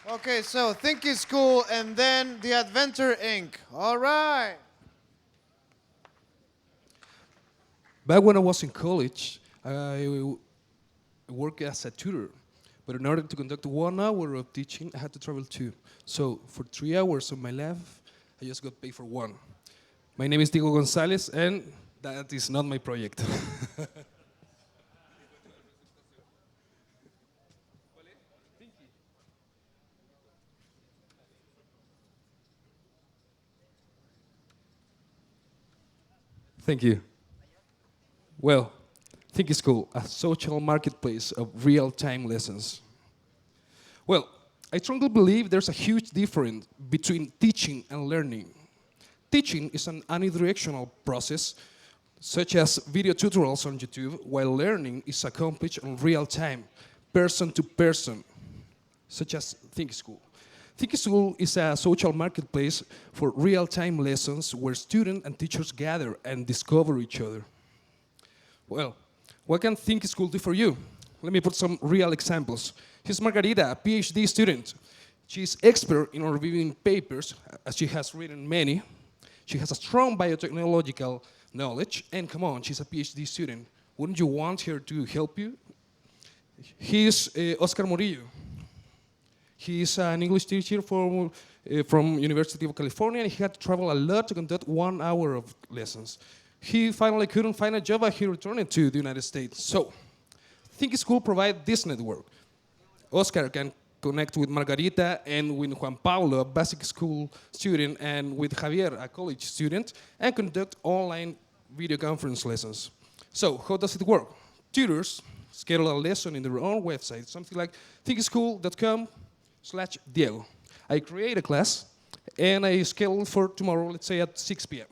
Okay, so Think is Cool and then The Adventure Inc. All right. Back when I was in college, I worked as a tutor. But in order to conduct 1 hour of teaching, I had to travel two. So for 3 hours of my life, I just got paid for one. My name is Diego Gonzalez, and that is not my project. Thank you. Well, Think is Cool, a social marketplace of real-time lessons. Well, I strongly believe there's a huge difference between teaching and learning. Teaching is an unidirectional process, such as video tutorials on YouTube, while learning is accomplished in real time, person to person, such as Think School. Think School is a social marketplace for real time lessons where students and teachers gather and discover each other. Well, what can Think School do for you? Let me put some real examples. Here's Margarita, a PhD student. She's expert in reviewing papers, as she has written many. She has a strong biotechnological knowledge, and come on, she's a PhD student. Wouldn't you want her to help you? He's Oscar Murillo. He's an English teacher from University of California, and he had to travel a lot to conduct 1 hour of lessons. He finally couldn't find a job, and he returned to the United States. So, Think School provides this network. Oscar can connect with Margarita and with Juan Pablo, a basic school student, and with Javier, a college student, and conduct online video conference lessons. So, how does it work? Tutors schedule a lesson in their own website, something like thinkschool.com/Diego. I create a class, and I schedule for tomorrow, let's say at 6 p.m.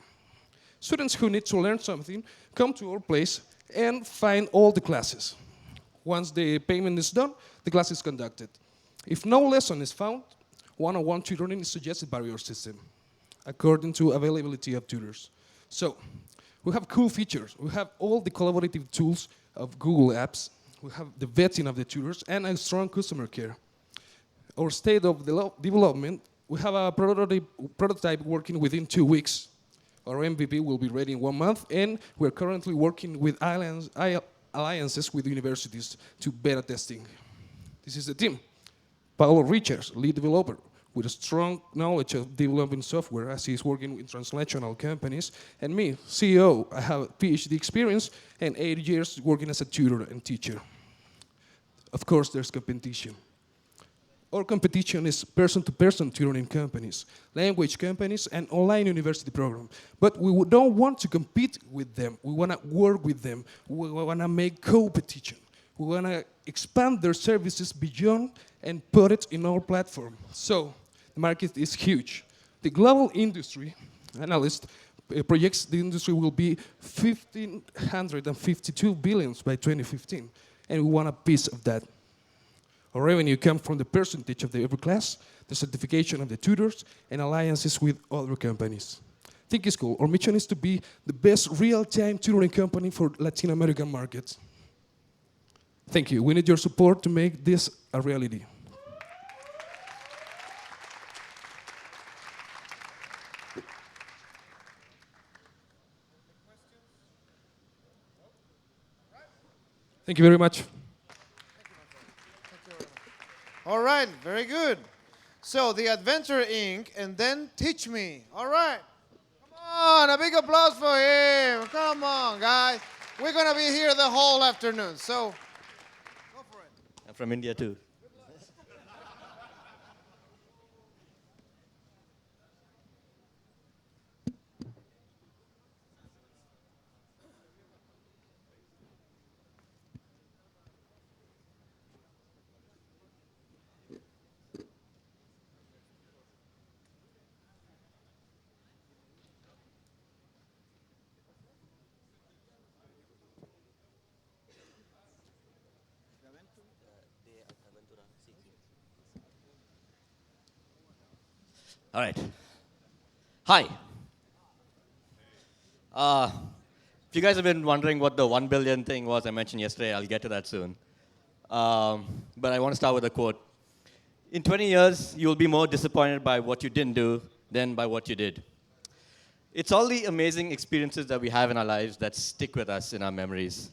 Students who need to learn something come to our place and find all the classes. Once the payment is done, the class is conducted. If no lesson is found, one-on-one tutoring is suggested by our system, according to availability of tutors. So, we have cool features. We have all the collaborative tools of Google Apps. We have the vetting of the tutors and a strong customer care. Our state of development, we have a prototype working within 2 weeks. Our MVP will be ready in 1 month, and we're currently working with alliances with universities to beta testing. This is the team. Paolo Richards, lead developer, with a strong knowledge of developing software as he's working with transnational companies. And me, CEO, I have PhD experience and 8 years working as a tutor and teacher. Of course, there's competition. Our competition is person-to-person tutoring companies, language companies, and online university programs. But we don't want to compete with them. We want to work with them. We want to make competition. We want to expand their services beyond and put it in our platform. So the market is huge. The global industry analyst projects the industry will be 1,552 billions by 2015, and we want a piece of that. Our revenue comes from the percentage of every class, the certification of the tutors, and alliances with other companies. Think is cool. Our mission is to be the best real-time tutoring company for Latin American markets. Thank you. We need your support to make this a reality. Thank you very much. All right, very good. So The Adventure Inc. and then Teach Me. All right. Come on, a big applause for him. Come on, guys. We're going to be here the whole afternoon. So go for it. I'm from India too. All right. Hi. If you guys have been wondering what the 1 billion thing was I mentioned yesterday, I'll get to that soon. But I want to start with a quote. In 20 years, you'll be more disappointed by what you didn't do than by what you did. It's all the amazing experiences that we have in our lives that stick with us in our memories.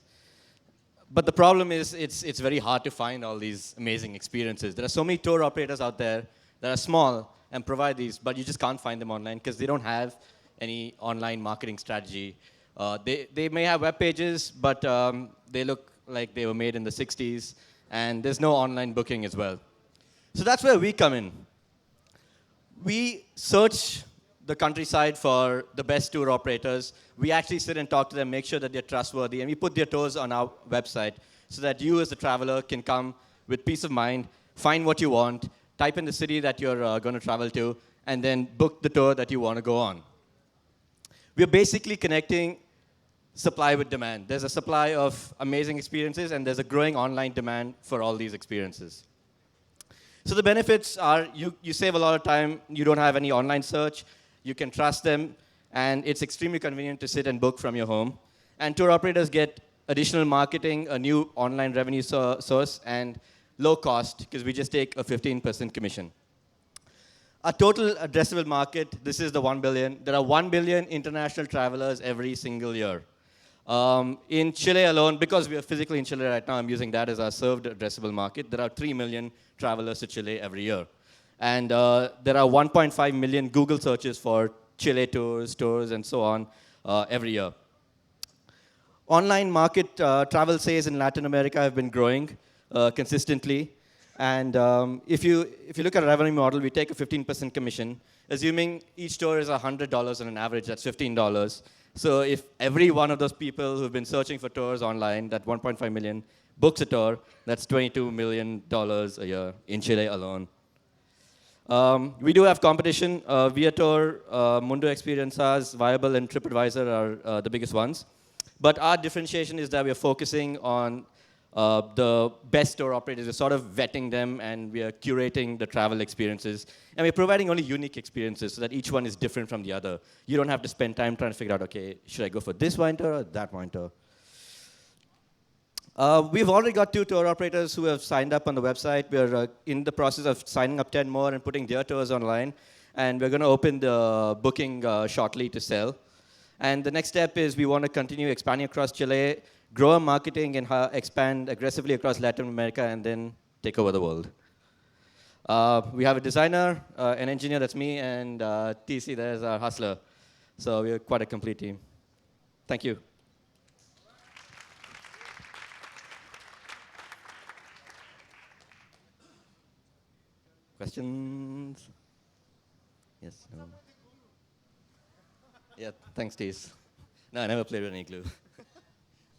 But the problem is, it's very hard to find all these amazing experiences. There are so many tour operators out there that are small and provide these, but you just can't find them online because they don't have any online marketing strategy. They may have web pages, but they look like they were made in the 60s, and there's no online booking as well. So that's where we come in. We search the countryside for the best tour operators. We actually sit and talk to them, make sure that they're trustworthy, and we put their tours on our website so that you as the traveler can come with peace of mind, find what you want, type in the city that you're going to travel to, and then book the tour that you want to go on. We're basically connecting supply with demand. There's a supply of amazing experiences, and there's a growing online demand for all these experiences. So the benefits are you save a lot of time, you don't have any online search, you can trust them, and it's extremely convenient to sit and book from your home. And tour operators get additional marketing, a new online revenue source, and low cost, because we just take a 15% commission. Our total addressable market, this is the 1 billion. There are 1 billion international travelers every single year. In Chile alone, because we are physically in Chile right now, I'm using that as our served addressable market. There are 3 million travelers to Chile every year. And there are 1.5 million Google searches for Chile tours, and so on every year. Online market travel sales in Latin America have been growing consistently. And if you look at a revenue model, we take a 15% commission. Assuming each tour is $100 on an average, that's $15. So if every one of those people who've been searching for tours online, that 1.5 million, books a tour, that's $22 million a year in Chile alone. We do have competition. Viator, Mundo Experiencias, Viable, and TripAdvisor are the biggest ones. But our differentiation is that we are focusing on the best tour operators. We're sort of vetting them, and we are curating the travel experiences. And we're providing only unique experiences so that each one is different from the other. You don't have to spend time trying to figure out, okay, should I go for this wine tour or that wine tour? We've already got 2 tour operators who have signed up on the website. We're in the process of signing up 10 more and putting their tours online. And we're going to open the booking shortly to sell. And the next step is we want to continue expanding across Chile, grow our marketing, and expand aggressively across Latin America, and then take over the world. We have a designer, an engineer, that's me, and TC, there's our hustler. So we're quite a complete team. Thank you. Questions? Yes, no. Yeah, thanks, Tees. No, I never played with any glue.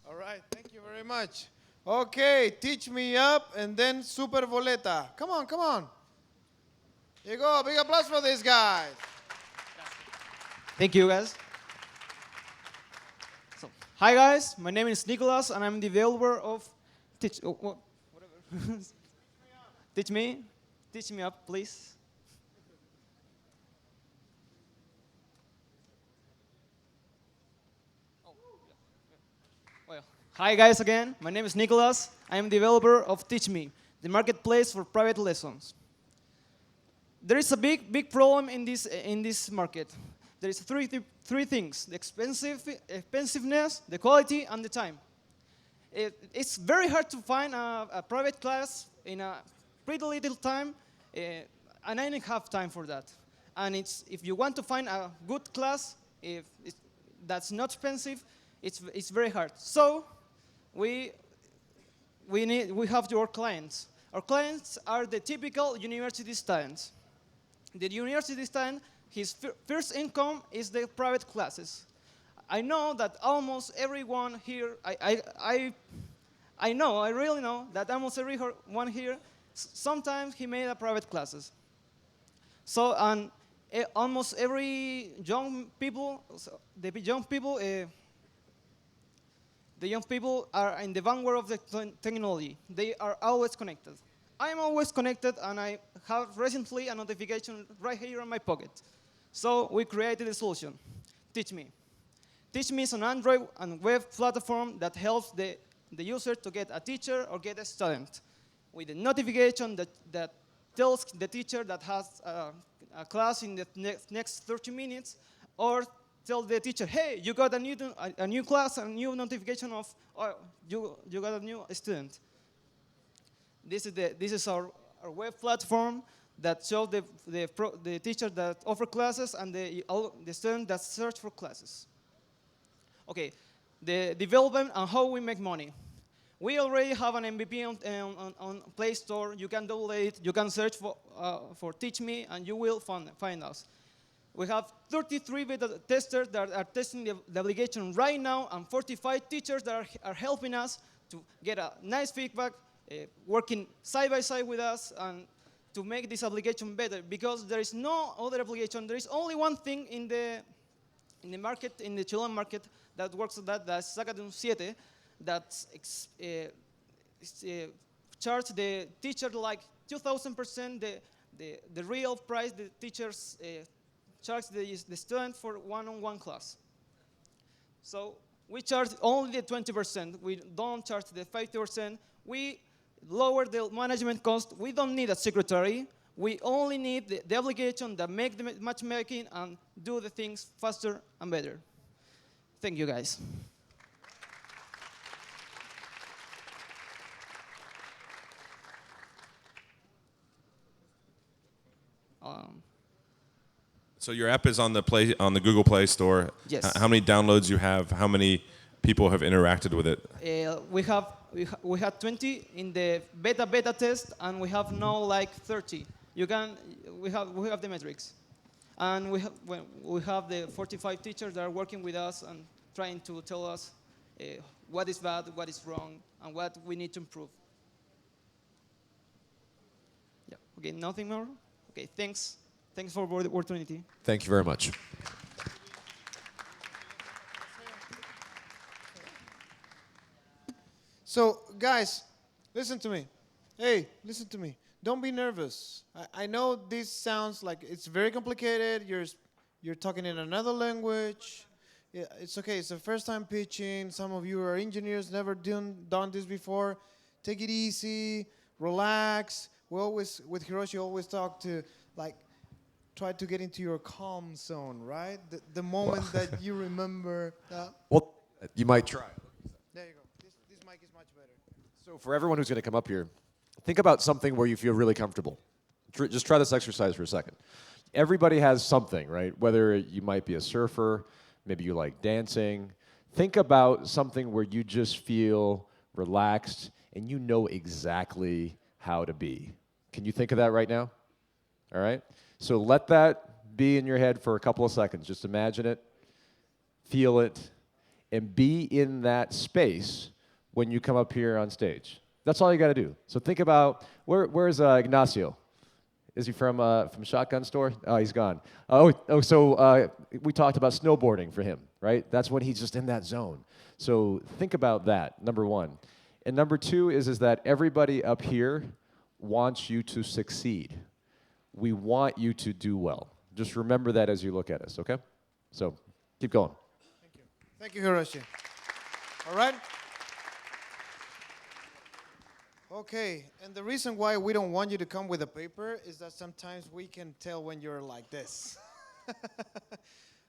All right, thank you very much. Okay, teach me up and then super boleta. Come on, come on. Here you go, big applause for these guys. Thank you, guys. So, hi, guys. My name is Nicholas, and I'm the developer of whatever. Teach me up, please. Well, hi, guys, again. My name is Nicholas. I am developer of Teach Me, the marketplace for private lessons. There is a big problem in this market. There is three things: the expensiveness, the quality, and the time. It's very hard to find a private class in a pretty little time, and I don't have time for that. And if you want to find a good class, that's not expensive, it's very hard. So we have your clients. Our clients are the typical university students. The university student, his first income is the private classes. I know that almost everyone here, I really know that almost everyone here, sometimes he made a private classes. So, and almost every young people, the young people are in the vanguard of the technology. They are always connected. I am always connected, and I have recently a notification right here in my pocket. So we created a solution, Teach Me. Teach Me is an Android and web platform that helps the user to get a teacher or get a student with a notification that tells the teacher that has a class in the next 30 minutes, or tell the teacher, hey, you got a new class, a new notification of, oh, you got a new student. This is our web platform that shows the teacher that offer classes and the student that search for classes. Okay, the development and how we make money. We already have an MVP on Play Store. You can download it. You can search for Teach Me, and you will find us. We have 33 beta testers that are testing the application right now, and 45 teachers that are helping us to get a nice feedback, working side by side with us, and to make this application better. Because there is no other application. There is only one thing in the market, in the Chilean market, that works with that's Sacate 7, that charge the teacher like 2,000% the real price the teachers charge the student for one-on-one class. So we charge only the 20%. We don't charge the 50%. We lower the management cost. We don't need a secretary. We only need the application that make the matchmaking and do the things faster and better. Thank you, guys. So your app is on the Google Play Store. Yes. How many downloads you have? How many people have interacted with it? We had 20 in the beta test, and we have now like 30. We have the metrics, and we have the 45 teachers that are working with us and trying to tell us what is bad, what is wrong, and what we need to improve. Yeah. Okay. Nothing more. Okay. Thanks. Thanks for the opportunity. Thank you very much. So, guys, listen to me. Hey, listen to me. Don't be nervous. I know this sounds like it's very complicated. You're talking in another language. Yeah, it's okay. It's the first time pitching. Some of you are engineers, never done this before. Take it easy. Relax. We always, with Hiroshi, always talk to, like, try to get into your calm zone, right? The moment that you remember. Well, you might try. There you go. This mic is much better. So for everyone who's going to come up here, think about something where you feel really comfortable. Just try this exercise for a second. Everybody has something, right? Whether you might be a surfer, maybe you like dancing. Think about something where you just feel relaxed and you know exactly how to be. Can you think of that right now? All right? So let that be in your head for a couple of seconds. Just imagine it, feel it, and be in that space when you come up here on stage. That's all you got to do. So think about, where's Ignacio? Is he from Shotgun Store? Oh, he's gone. So we talked about snowboarding for him, right? That's when he's just in that zone. So think about that, number one. And number two is that everybody up here wants you to succeed. We want you to do well. Just remember that as you look at us, okay? So keep going. Thank you. Thank you, Hiroshi. All right? Okay, and the reason why we don't want you to come with a paper is that sometimes we can tell when you're like this.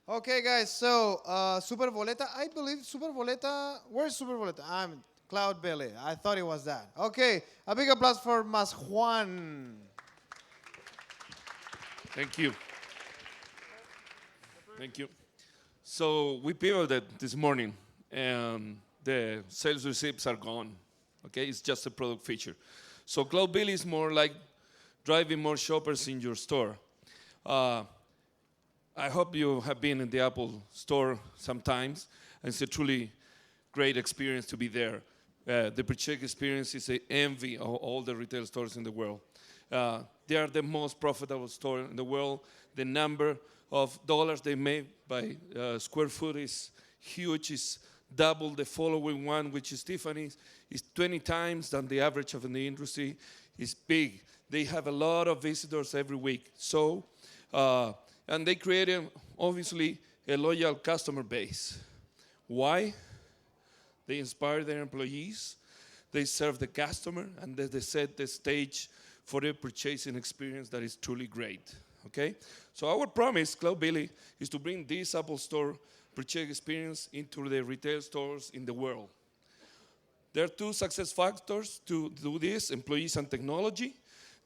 Okay, guys, so Super Boleta, I believe Super Boleta, where's Super Boleta? I'm Cloud Belly. I thought it was that. Okay, a big applause for Mas Juan. Thank you. Thank you. So we pivoted this morning, and the sales receipts are gone. Okay, it's just a product feature. So Cloud Billy is more like driving more shoppers in your store. I hope you have been in the Apple store sometimes. It's a truly great experience to be there. The pre-check experience is an envy of all the retail stores in the world. They are the most profitable store in the world. The number of dollars they make by square foot is huge. It's double the following one, which is Tiffany's. It's 20 times than the average of in the industry. It's big. They have a lot of visitors every week. So, and they created, obviously, a loyal customer base. Why? They inspire their employees. They serve the customer, and they set the stage for a purchasing experience that is truly great. Okay? So our promise, Cloud Billy, is to bring this Apple Store purchase experience into the retail stores in the world. There are two success factors to do this: employees and technology.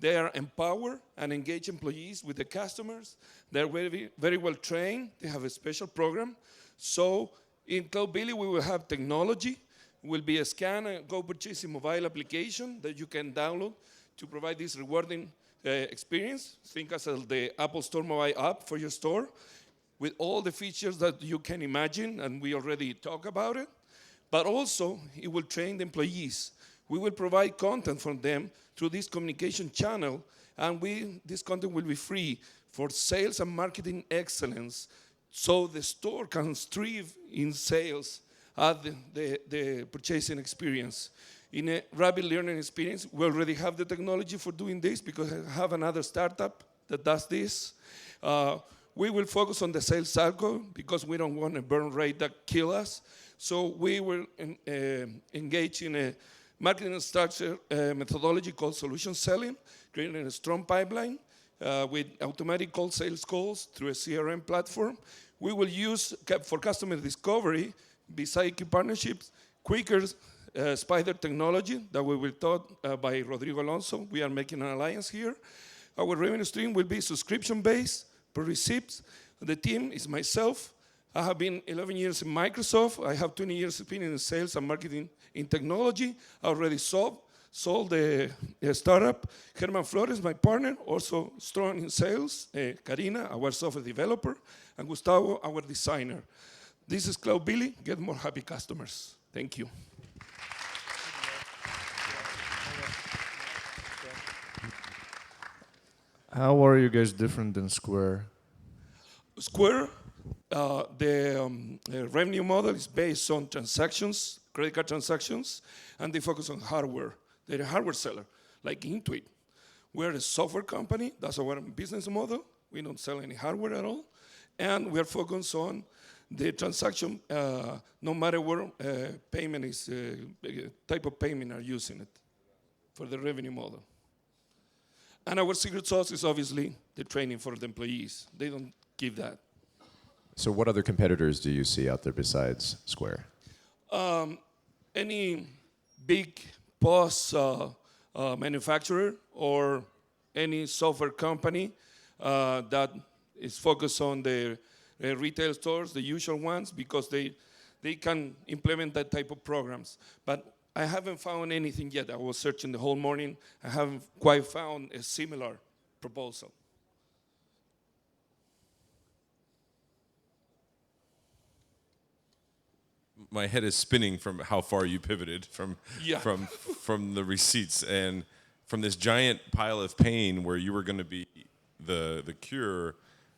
They are empower and engage employees with the customers. They're very, very well trained. They have a special program. So in Cloud Billy, we will have technology. Will be a scan and go purchasing mobile application that you can download to provide this rewarding experience. Think as the Apple Store mobile app for your store with all the features that you can imagine, and we already talked about it. But also, it will train the employees. We will provide content for them through this communication channel, and this content will be free for sales and marketing excellence, so the store can strive in sales at the purchasing experience. In a rapid learning experience, we already have the technology for doing this because I have another startup that does this. We will focus on the sales cycle because we don't want a burn rate that kills us. So we will engage in a marketing structure methodology called solution selling, creating a strong pipeline with automatic call sales calls through a CRM platform. We will use for customer discovery, beside key partnerships, quicker Spider technology that we will taught by Rodrigo Alonso. We are making an alliance here. Our revenue stream will be subscription-based per receipts. The team is myself. I have been 11 years in Microsoft. I have 20 years experience in sales and marketing in technology. I already sold the startup. Herman Flores, my partner, also strong in sales. Karina, our software developer. And Gustavo, our designer. This is Cloud Billy. Get more happy customers. Thank you. How are you guys different than Square? Square, the revenue model is based on transactions, credit card transactions, and they focus on hardware. They're a hardware seller, like Intuit. We're a software company. That's our business model. We don't sell any hardware at all. And we're focused on the transaction, no matter where payment is, type of payment are using it for the revenue model. And our secret sauce is obviously the training for the employees. They don't give that. So what other competitors do you see out there besides Square? Any big POS manufacturer or any software company that is focused on the retail stores, the usual ones, because they can implement that type of programs. But I haven't found anything yet. I was searching the whole morning. I haven't quite found a similar proposal. My head is spinning from how far you pivoted from from the receipts and from this giant pile of pain where you were going to be the cure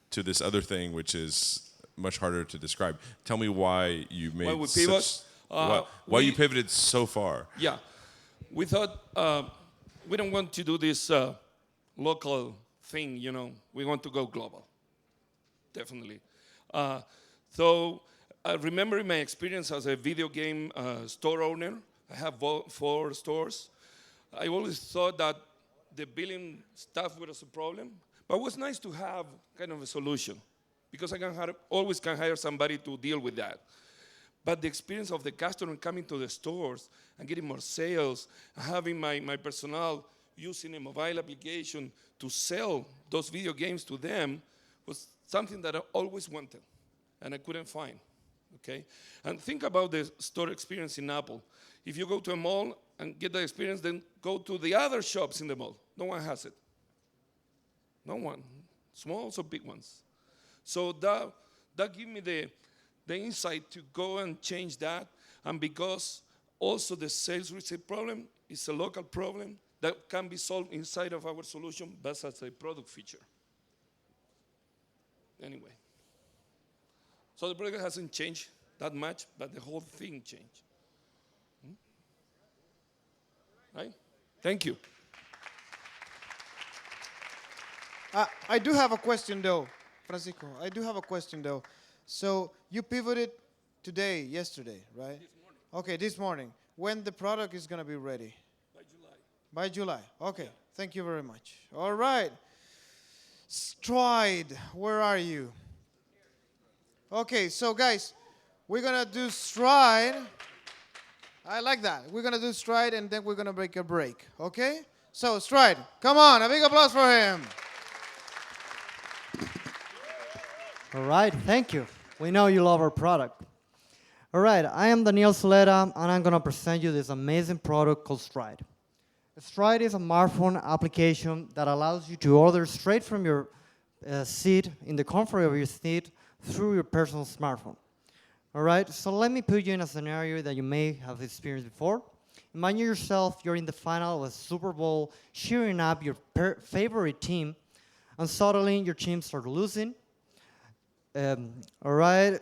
to this other thing, which is much harder to describe. Tell me why you made why you pivoted so far. Yeah, we thought we don't want to do this local thing, you know. We want to go global, definitely. So remembering my experience as a video game store owner, I have 4 stores. I always thought that the billing stuff was a problem, but it was nice to have kind of a solution because I always can hire somebody to deal with that. But the experience of the customer coming to the stores and getting more sales, having my personnel using a mobile application to sell those video games to them was something that I always wanted and I couldn't find. Okay? And think about the store experience in Apple. If you go to a mall and get the experience, then go to the other shops in the mall. No one has it. No one. Small or big ones. So that gave me the insight to go and change that. And because also the sales receipt problem is a local problem that can be solved inside of our solution, but as a product feature. Anyway. So the product hasn't changed that much, but the whole thing changed. Right? Thank you. I do have a question though, Francisco. I do have a question though. So you pivoted yesterday, right? This morning. Okay, this morning. When the product is going to be ready? By July. By July. Okay. Thank you very much. All right. Stride, where are you? Okay, so guys, we're gonna do stride. I like that. We're gonna do stride and then we're gonna break a break. Okay? So stride, come on, a big applause for him. All right, thank you. We know you love our product. All right, I am Daniel Solera, and I'm gonna present you this amazing product called Stride. Stride is a smartphone application that allows you to order straight from your seat, in the comfort of your seat, through your personal smartphone. All right, so let me put you in a scenario that you may have experienced before. Imagine yourself, you're in the final of a Super Bowl, cheering up your favorite team, and suddenly your team starts losing. All right,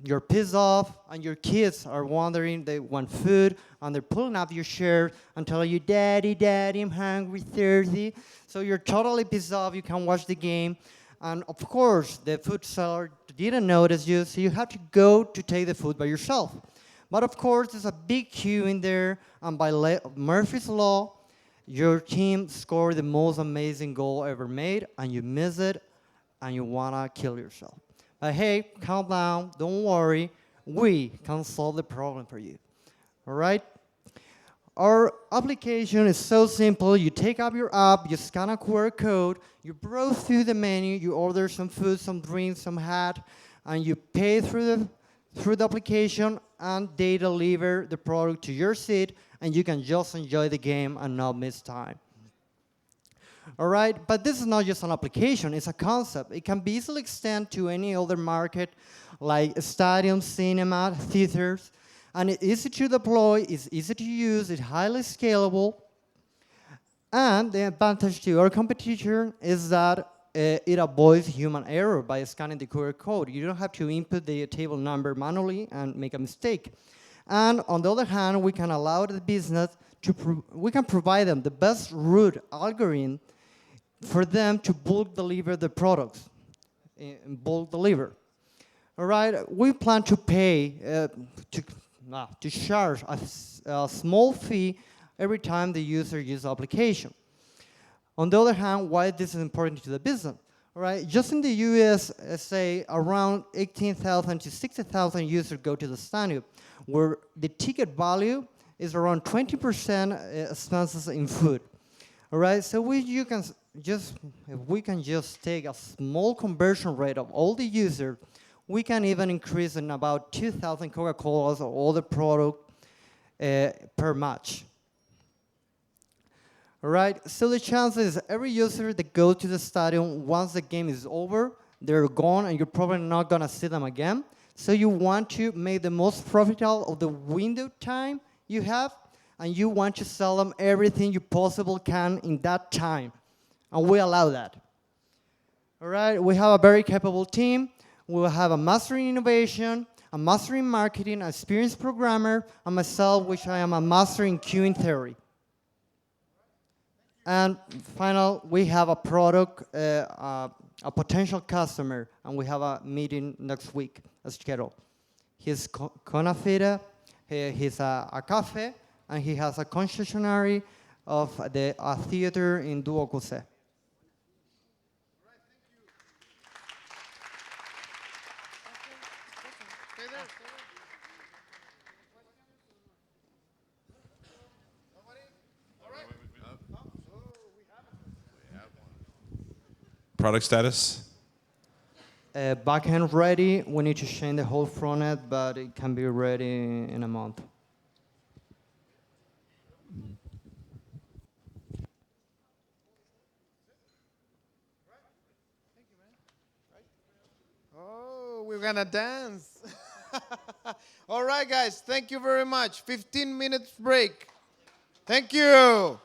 you're pissed off, and your kids are wondering, they want food, and they're pulling up your shirt and telling you, Daddy, Daddy, I'm hungry, thirsty. So you're totally pissed off, you can't watch the game. And of course, the food seller didn't notice you, so you have to go to take the food by yourself. But of course, there's a big queue in there, and by Murphy's Law, your team scored the most amazing goal ever made, and you miss it, and you wanna kill yourself. But hey, calm down, don't worry, we can solve the problem for you. All right? Our application is so simple. You take up your app, you scan a QR code, you browse through the menu, you order some food, some drinks, some hat, and you pay through the application, and they deliver the product to your seat, and you can just enjoy the game and not miss time. All right, but this is not just an application, it's a concept. It can be easily extended to any other market, like stadiums, cinema, theaters, and it's easy to deploy, it's easy to use, it's highly scalable, and the advantage to our competition is that it avoids human error by scanning the QR code. You don't have to input the table number manually and make a mistake. And on the other hand, we can allow the business we can provide them the best route algorithm for them to bulk deliver the products, bulk deliver. All right, we plan to pay, to charge a small fee every time the user uses the application. On the other hand, why this is important to the business? All right, just in the US, say around 18,000 to 60,000 users go to the stadium, where the ticket value is around 20% expenses in food. All right, so we can just take a small conversion rate of all the users, we can even increase in about 2,000 Coca-Colas or other product per match. All right, so the chances every user that goes to the stadium, once the game is over, they're gone and you're probably not gonna see them again. So you want to make the most profitable of the window time you have, and you want to sell them everything you possibly can in that time. And we allow that. All right, we have a very capable team. We'll have a master in innovation, a master in marketing, an experienced programmer, and myself, which I am a master in queuing theory. And final, we have a product, a potential customer, and we have a meeting next week as scheduled. He's Conafira, he's a cafe, and he has a concessionary of a theater in Duokuse. Product status? Backend ready. We need to change the whole front end, but it can be ready in a month. Oh, we're gonna dance. All right, guys, thank you very much. 15 minutes break. Thank you.